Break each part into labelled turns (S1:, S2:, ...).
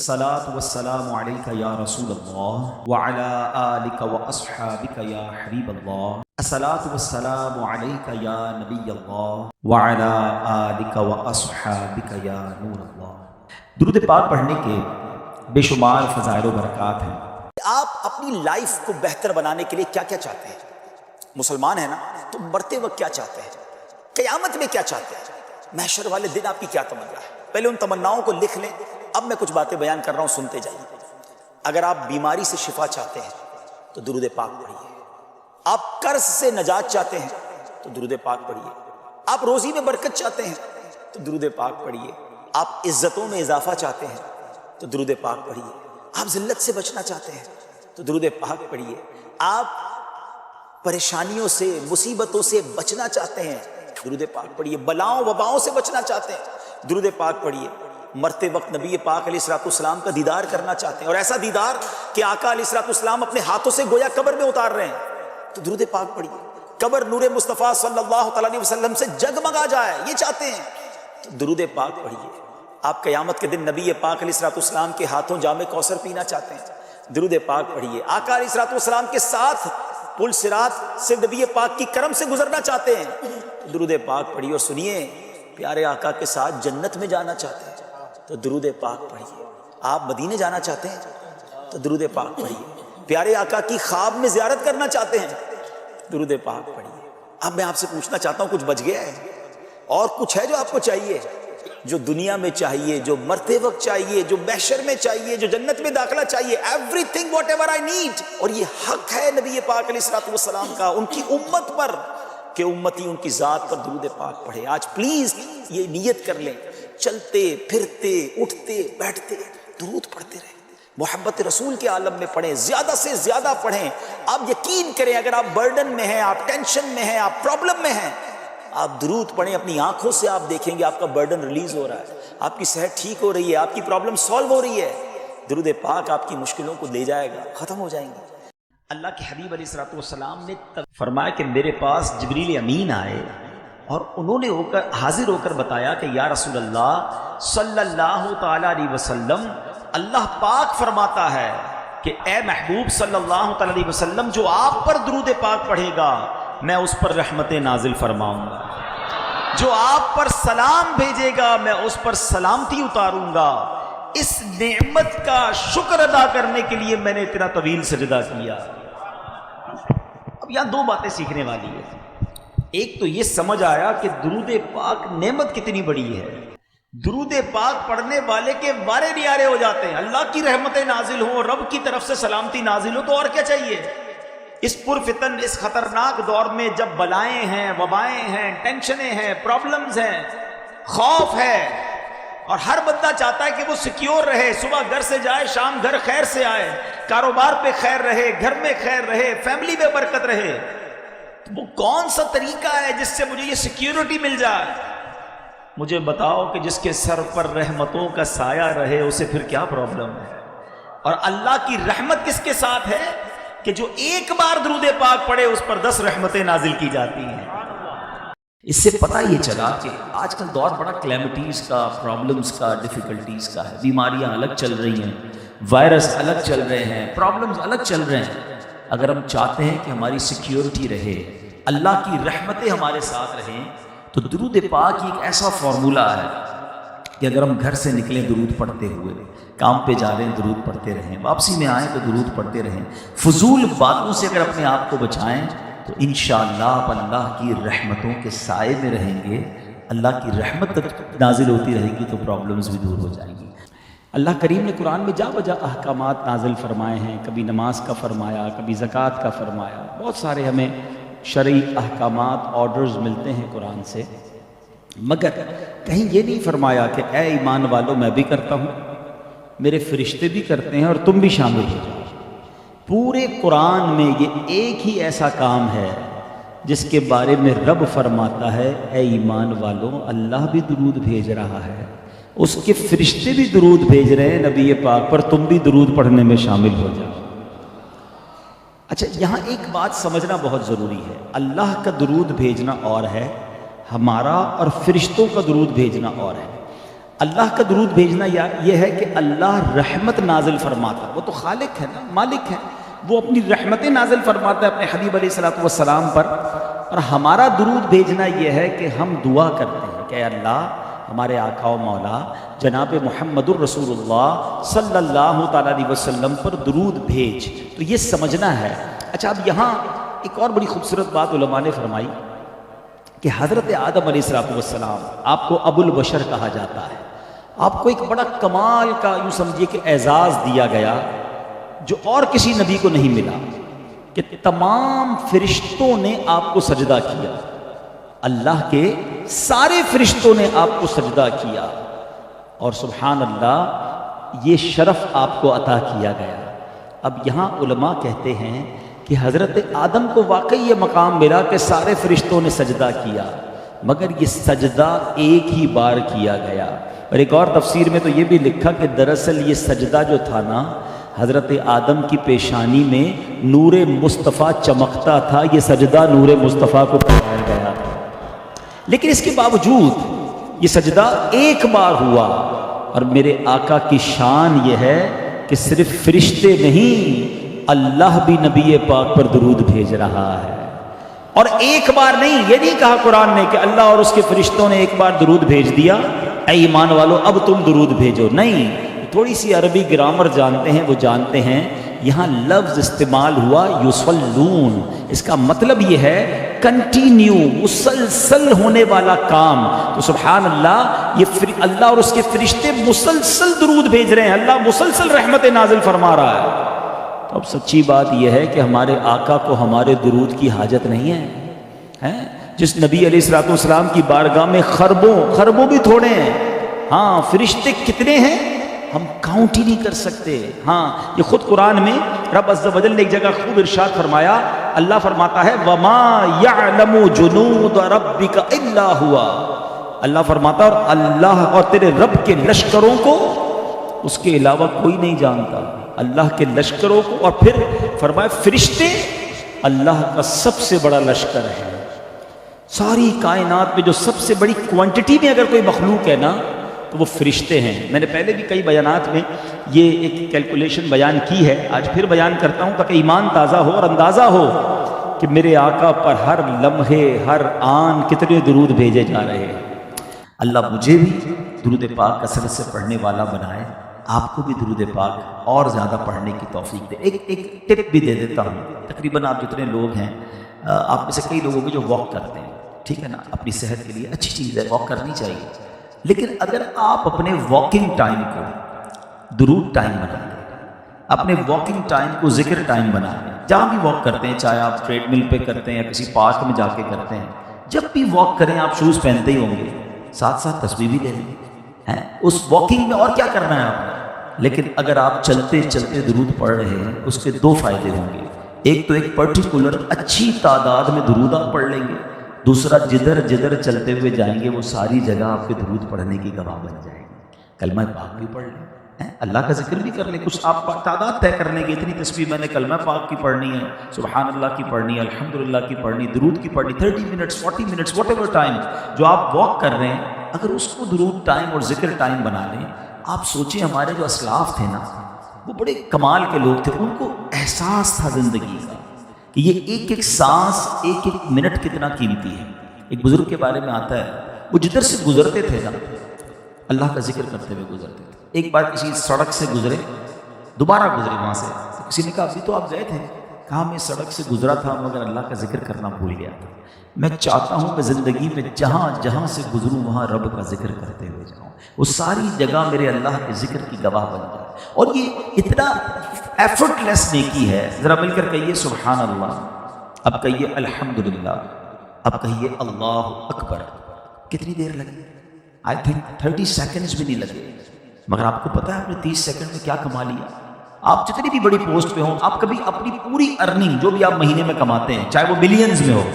S1: الصلاة والسلام عليك يا رسول الله وعلى آلك وأصحابك يا حبيب الله. الصلاة والسلام عليك يا نبي الله وعلى آلك وأصحابك يا نور الله. درود پاک پڑھنے کے بے شمار فضائل و برکات ہیں.
S2: آپ اپنی لائف کو بہتر بنانے کے لیے کیا کیا چاہتے ہیں؟ مسلمان ہیں نا، تو مرتے وقت کیا چاہتے ہیں؟ قیامت میں کیا چاہتے ہیں؟ محشر والے دن آپ کی کیا تمنا ہے؟ پہلے ان تمناؤں کو لکھ لیں. اب میں کچھ باتیں بیان کر رہا ہوں، سنتے جائیے. اگر آپ بیماری سے شفا چاہتے ہیں تو درود پاک پڑھیے. آپ قرض سے نجات چاہتے ہیں تو درود پاک پڑھیے. آپ روزی میں برکت چاہتے ہیں تو درود پاک پڑھیے. آپ عزتوں میں اضافہ چاہتے ہیں تو درود پاک پڑھیے. آپ ذلت سے بچنا چاہتے ہیں تو درود پاک پڑھیے. آپ پریشانیوں سے مصیبتوں سے بچنا چاہتے ہیں درود پاک پڑھیے. بلاؤں وباؤں سے بچنا چاہتے ہیں درود پاک پڑھیے. مرتے وقت نبی پاک علیہ الصلوۃ والسلام کا دیدار کرنا چاہتے ہیں، اور ایسا دیدار کہ آقا علیہ الصلوۃ والسلام اپنے ہاتھوں سے گویا قبر میں اتار رہے ہیں تو درود پاک پڑھیے. قبر نور مصطفیٰ صلی اللہ تعالیٰ علیہ وسلم سے جگمگا جائے، یہ چاہتے ہیں تو درود پاک پڑھیے. آپ قیامت کے دن نبی پاک علیہ الصلوۃ والسلام کے ہاتھوں جام کوثر پینا چاہتے ہیں، درود پاک پڑھیے. آقا علیہ الصلوۃ والسلام کے ساتھ پل صراط سے نبی پاک کی کرم سے گزرنا چاہتے ہیں تو درود پاک پڑھیے. اور سنیے، پیارے آقا کے ساتھ جنت میں جانا چاہتے ہیں تو درود پاک پڑھیے. آپ مدینے جانا چاہتے ہیں تو درود پاک پڑھیے. پیارے آقا کی خواب میں زیارت کرنا چاہتے ہیں درود پاک پڑھیے. اب میں آپ سے پوچھنا چاہتا ہوں، کچھ بچ گیا ہے اور کچھ ہے جو آپ کو چاہیے، جو دنیا میں چاہیے، جو مرتے وقت چاہیے، جو محشر میں چاہیے، جو جنت میں داخلہ چاہیے؟ Every thing what ever I need. اور یہ حق ہے نبی پاک علیہ الصلوۃ والسلام کا ان کی امت پر کہ امتی ان کی ذات پر درود پاک پڑھے. آج پلیز یہ نیت کر لیں، چلتے پھرتے اٹھتے بیٹھتے درود پڑھتے رہیں، محبت رسول کے عالم میں پڑھیں، زیادہ سے زیادہ پڑھیں. آپ یقین کریں، اگر آپ برڈن میں ہیں، آپ ٹینشن میں ہیں، آپ پرابلم میں ہیں، آپ درود پڑھیں. اپنی آنکھوں سے آپ دیکھیں گے آپ کا برڈن ریلیز ہو رہا ہے، آپ کی صحت ٹھیک ہو رہی ہے، آپ کی پرابلم سالو ہو رہی ہے. درود پاک آپ کی مشکلوں کو لے جائے گا، ختم ہو جائیں گی. اللہ کے حبیب علیہ الصلوۃ والسلام نے فرمایا کہ میرے پاس جبریل امین آئے اور انہوں نے حاضر ہو کر بتایا کہ یا رسول اللہ صلی اللہ تعالی علیہ وسلم، اللہ پاک فرماتا ہے کہ اے محبوب صلی اللہ تعالی علیہ وسلم، جو آپ پر درود پاک پڑھے گا میں اس پر رحمت نازل فرماؤں گا، جو آپ پر سلام بھیجے گا میں اس پر سلامتی اتاروں گا. اس نعمت کا شکر ادا کرنے کے لیے میں نے اتنا طویل سجدہ کیا. اب یہاں دو باتیں سیکھنے والی ہے. ایک تو یہ سمجھ آیا کہ درود پاک نعمت کتنی بڑی ہے. درود پاک پڑھنے والے کے وارے نیارے ہو جاتے ہیں. اللہ کی رحمتیں نازل ہوں، رب کی طرف سے سلامتی نازل ہو، تو اور کیا چاہیے؟ اس پرفتن، اس خطرناک دور میں جب بلائیں ہیں، وبائیں ہیں، ٹینشنیں ہیں، پرابلمز ہیں، خوف ہے، اور ہر بندہ چاہتا ہے کہ وہ سیکیور رہے، صبح گھر سے جائے شام گھر خیر سے آئے، کاروبار پہ خیر رہے، گھر میں خیر رہے، فیملی میں برکت رہے. وہ کون سا طریقہ ہے جس سے مجھے یہ سیکیورٹی مل جائے؟ مجھے بتاؤ کہ جس کے سر پر رحمتوں کا سایہ رہے اسے پھر کیا پرابلم ہے؟ اور اللہ کی رحمت کس کے ساتھ ہے کہ جو ایک بار درود پاک پڑھے اس پر 10 رحمتیں نازل کی جاتی ہیں. اس سے پتہ یہ چلا کہ آج کل دور بڑا کلیمٹیز کا، پرابلمز کا، ڈیفیکلٹیز کا ہے. بیماریاں الگ چل رہی ہیں، وائرس الگ چل رہے ہیں، پرابلمز الگ چل رہے ہیں. اگر ہم چاہتے ہیں کہ ہماری سیکیورٹی رہے، اللہ کی رحمتیں ہمارے ساتھ رہیں، تو درود پاک ایک ایسا فارمولہ ہے کہ اگر ہم گھر سے نکلیں درود پڑھتے ہوئے، کام پہ جا رہے ہیں درود پڑھتے رہیں، واپسی میں آئیں تو درود پڑھتے رہیں، فضول باتوں سے اگر اپنے آپ کو بچائیں تو انشاءاللہ آپ اللہ کی رحمتوں کے سائے میں رہیں گے. اللہ کی رحمت تک نازل ہوتی رہے گی تو پرابلمز بھی دور ہو جائیں گی. اللہ کریم نے قرآن میں جا بجا احکامات نازل فرمائے ہیں. کبھی نماز کا فرمایا، کبھی زکوٰۃ کا فرمایا. بہت سارے ہمیں شرعی احکامات، آرڈرز ملتے ہیں قرآن سے، مگر کہیں یہ نہیں فرمایا کہ اے ایمان والو میں بھی کرتا ہوں، میرے فرشتے بھی کرتے ہیں اور تم بھی شامل ہو جاؤ. پورے قرآن میں یہ ایک ہی ایسا کام ہے جس کے بارے میں رب فرماتا ہے اے ایمان والو اللہ بھی درود بھیج رہا ہے، اس کے فرشتے بھی درود بھیج رہے ہیں نبی پاک پر، تم بھی درود پڑھنے میں شامل ہو جاؤ. اچھا، یہاں ایک بات سمجھنا بہت ضروری ہے. اللہ کا درود بھیجنا اور ہے، ہمارا اور فرشتوں کا درود بھیجنا اور ہے.
S1: اللہ کا درود بھیجنا یہ ہے کہ اللہ رحمت نازل فرماتا ہے، وہ تو خالق ہے نا، مالک ہے، وہ اپنی رحمتیں نازل فرماتا ہے اپنے حبیب علیہ الصلوۃ والسلام پر، اور ہمارا درود بھیجنا یہ ہے کہ ہم دعا کرتے ہیں کہ اے اللہ ہمارے آقا و مولا جناب محمد الرسول اللہ صلی اللہ تعالیٰ علیہ وسلم پر درود بھیج، تو یہ سمجھنا ہے۔ اچھا، اب یہاں ایک اور بڑی خوبصورت بات علماء نے فرمائی کہ حضرت آدم علیہ الصلوۃ والسلام، آپ کو ابو البشر کہا جاتا ہے، آپ کو ایک بڑا کمال کا یوں سمجھیے کہ اعزاز دیا گیا جو اور کسی نبی کو نہیں ملا، کہ تمام فرشتوں نے آپ کو سجدہ کیا، اللہ کے سارے فرشتوں نے آپ کو سجدہ کیا، اور سبحان اللہ یہ شرف آپ کو عطا کیا گیا۔ اب یہاں علماء کہتے ہیں کہ حضرت آدم کو واقعی یہ مقام ملا کہ سارے فرشتوں نے سجدہ کیا، مگر یہ سجدہ ایک ہی بار کیا گیا۔ اور ایک اور تفسیر میں تو یہ بھی لکھا کہ دراصل یہ سجدہ جو تھا نا، حضرت آدم کی پیشانی میں نور مصطفیٰ چمکتا تھا، یہ سجدہ نور مصطفیٰ کو پڑھایا گیا تھا، لیکن اس کے باوجود یہ سجدہ ایک بار ہوا۔ اور میرے آقا کی شان یہ ہے کہ صرف فرشتے نہیں، اللہ بھی نبی پاک پر درود بھیج رہا ہے، اور ایک بار نہیں، یہ نہیں کہا قرآن نے کہ اللہ اور اس کے فرشتوں نے ایک بار درود بھیج دیا، اے ایمان والو اب تم درود بھیجو، نہیں۔ تھوڑی سی عربی گرامر جانتے ہیں وہ جانتے ہیں، یہاں لفظ استعمال ہوا یصلون، اس کا مطلب یہ ہے کنٹینیو، مسلسل ہونے والا کام۔ تو سبحان اللہ، یہ اللہ اور اس کے فرشتے مسلسل درود بھیج رہے ہیں، اللہ مسلسل رحمت نازل فرما رہا ہے۔ تو اب سچی بات یہ ہے کہ ہمارے آقا کو ہمارے درود کی حاجت نہیں ہے، جس نبی علیہ الصلوۃ والسلام کی بارگاہ میں خربوں بھی تھوڑے ہیں، ہاں فرشتے کتنے ہیں ہم کاؤنٹ ہی نہیں کر سکتے۔ ہاں یہ خود قرآن میں رب عز و جل نے ایک جگہ خوب ارشاد فرمایا، اللہ فرماتا ہے وَمَا يَعْلَمُ جُنُودَ رَبِّكَ إِلَّا هُوَ، اللہ فرماتا ہے اور اللہ اور تیرے رب کے لشکروں کو اس کے علاوہ کوئی نہیں جانتا، اللہ کے لشکروں کو۔ اور پھر فرمایا فرشتے اللہ کا سب سے بڑا لشکر ہے، ساری کائنات میں جو سب سے بڑی کوانٹٹی میں اگر کوئی مخلوق ہے نا تو وہ فرشتے ہیں۔ میں نے پہلے بھی کئی بیانات میں یہ ایک کیلکولیشن بیان کی ہے، آج پھر بیان کرتا ہوں تاکہ ایمان تازہ ہو اور اندازہ ہو کہ میرے آقا پر ہر لمحے ہر آن کتنے درود بھیجے جا رہے ہیں۔ اللہ مجھے بھی درود پاک کثرت سے پڑھنے والا بنائے، آپ کو بھی درود پاک اور زیادہ پڑھنے کی توفیق دے۔ ایک ٹپ بھی دے دیتا ہوں، تقریباً آپ جتنے لوگ ہیں، آپ میں سے کئی لوگوں کے جو واک کرتے ہیں، ٹھیک ہے نا، اپنی صحت کے لیے اچھی چیز ہے، واک کرنی چاہیے، لیکن اگر آپ اپنے واکنگ ٹائم کو درود ٹائم بنا لیں، اپنے واکنگ ٹائم کو ذکر ٹائم بنا لیں، جہاں بھی واک کرتے ہیں، چاہے آپ ٹریڈ مل پہ کرتے ہیں یا کسی پارک میں جا کے کرتے ہیں، جب بھی واک کریں آپ شوز پہنتے ہی ہوں گے، ساتھ ساتھ تسبیح بھی لے لیں، اس واکنگ میں اور کیا کرنا ہے آپ نے۔ لیکن اگر آپ چلتے چلتے درود پڑھ رہے ہیں، اس کے دو فائدے ہوں گے، ایک تو ایک پرٹیکولر اچھی تعداد میں درود آپ پڑھ لیں گے، دوسرا جدھر جدھر چلتے ہوئے جائیں گے وہ ساری جگہ آپ کے درود پڑھنے کی گواہ بن جائے گی۔ کلمہ پاک بھی پڑھ لیں، اللہ کا ذکر بھی کر لیں، کچھ آپ تعداد طے کر لیں گے، اتنی تسبیح میں نے کلمہ پاک کی پڑھنی ہے، سبحان اللہ کی پڑھنی ہے، الحمدللہ کی پڑھنی، درود کی پڑھنی، 30 minutes 40 minutes what ever time جو آپ واک کر رہے ہیں، اگر اس کو درود ٹائم اور ذکر ٹائم بنا لیں۔ آپ سوچیں ہمارے جو اسلاف تھے نا، وہ بڑے کمال کے لوگ تھے، ان کو احساس تھا زندگی کا کہ یہ ایک ایک سانس، ایک ایک منٹ کتنا قیمتی ہے۔ ایک بزرگ کے بارے میں آتا ہے، وہ جدھر سے گزرتے تھے نا اللہ کا ذکر کرتے ہوئے گزرتے تھے۔ ایک بار کسی سڑک سے گزرے، دوبارہ گزرے وہاں سے، تو کسی نے کہا ابھی تو آپ گئے تھے، کہا میں سڑک سے گزرا تھا مگر اللہ کا ذکر کرنا بھول گیا تھا۔ میں چاہتا ہوں کہ زندگی میں جہاں جہاں سے گزروں وہاں رب کا ذکر کرتے ہوئے جاؤں، وہ ساری جگہ میرے اللہ کے ذکر کی گواہ بن جائے۔ اور یہ اتنا ایفرٹ لیس نیکی ہے، ذرا مل کر کہیے سبحان اللہ، اب کہیے الحمدللہ، اب کہیے اللہ اکبر۔ کتنی دیر لگی؟ آئی تھنک 30 سیکنڈز بھی نہیں لگے، مگر آپ کو پتہ ہے آپ نے 30 سیکنڈ میں کیا کما لیا؟ آپ جتنی بھی بڑی پوسٹ پہ ہوں، آپ کبھی اپنی پوری ارننگ جو بھی آپ مہینے میں کماتے ہیں، چاہے وہ ملینز میں ہو،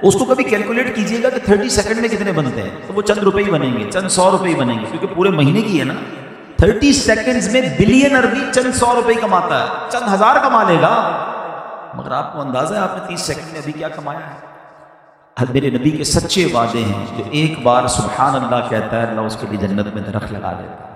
S1: اس کو کبھی کیلکولیٹ کیجئے گا کہ 30 سیکنڈ میں کتنے بنتے ہیں، تو وہ چند روپے ہی بنیں گے، چند 100 روپے ہی بنیں گے، کیونکہ پورے مہینے کی ہے نا۔ 30 سیکنڈز میں بلینر بھی چند 100 روپے ہی کماتا ہے، چند ہزار کما لے گا، مگر آپ کو اندازہ ہے آپ نے 30 سیکنڈ میں ابھی کیا کمایا ہے؟ میرے نبی کے سچے وعدے ہیں، جو ایک بار سبحان اللہ کہتا ہے اللہ اس کے لیے جنت میں درخت لگا دیتا ہے۔